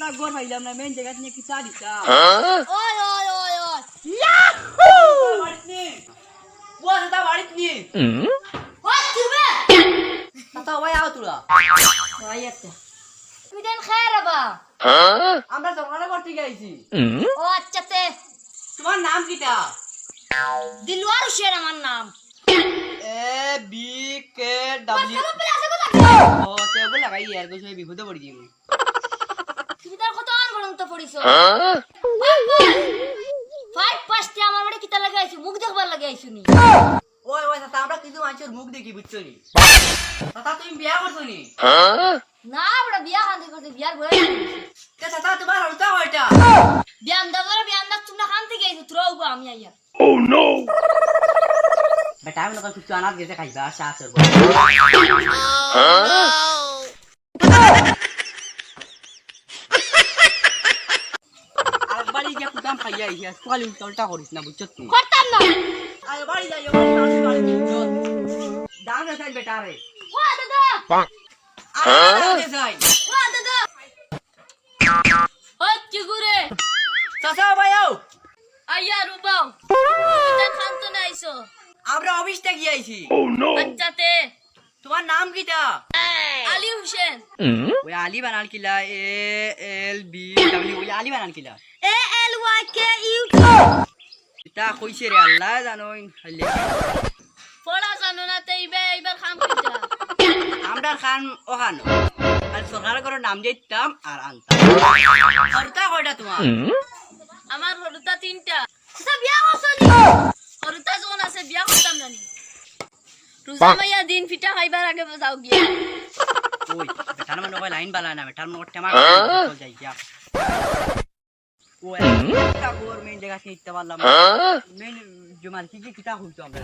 তা গোর পাইলাম না মেন জায়গা নিয়ে কি চা দিতা ওই ওই ওই ওই বাড়িত নি বুয়া দাদা বাড়িত নি ওই তুমি তাতা ভাই আও তুরা ওই একটা তুমি দেন খায় বা আমরা ঝগড়া করতে গেছি ও আচ্ছা তে তোমার নাম কিটা দিলওয়ার হোসেন আমার নাম এ বি কে ডব্লিউ কত প্লাস কত ও তেগো লাগাই ইয়ার কইছে বিপদে পড়ি দিই তুমি তার কত আর বলন্ত পড়িছো ফাইভ পাঁচটি আমার বাড়ি কিতা লাগাইছো মুখ দেখবার লাগাইছো নি ওই ওই তাতা আমরা কিন্তু মানুষের মুখ দেখি বুঝছো নি তাতা তুমি বিয়া করছো নি না বড় বিয়া খান্দি করতে বিয়ার বয়ে তে তাতা তোমার হলতা হয়টা বিয়ান দাও তোমরা খান্তি গেছো থ্রোও গো আমি আইয়া বেটা আমি লোক কিছু আনাজ গেছে খাইবা চা করব আর বাড়ি গিয়ে কুতাম খাইয়া আইয়া তোয়ালি উল্টা করিস না বুঝছো তুমি করতাম না আর বাড়ি যাইও বাড়ি বাড়ি বুঝছো দাঁড় দেখাই বেটা রে ও দাদা আর দাঁড় দেখাই ও দাদা ও চিগুরে চাচা ভাইও আইয়া রুবাও এটা খান্ত না আইছো আমরা অফিস থেকে গিয়েছি আচ্ছা তে তোমার নাম কিটা আলী হোসেন ওই আলী বানাল কিলা এ এল বি ডব্লিউ ওই আলী বানাল কিলা এ এল ওয়াই কে ইউ এটা কইছে রে আল্লাহ জানোই হইলে পড়া জানো না তে এইবার খাম কিটা আমরা খান ওখান আর সরকার করে নাম দিতাম আর আনতাম হরতা কয়টা তোমার আমার হরুতা তিনটা এটা বিয়া করছনি হরুতা যখন আছে বিয়া করতাম না নি রোজা মাইয়া দিন ফিটা খাইবার আগে যাও গিয়া ওই বেটার মানে ওই লাইন বালা না বেটার মানে টেমা চল যাই গিয়া ওই একটা গোর মেন জায়গা থেকে ইত্তা পারলাম মেন জমার কি কি কিতা হইতো আমরা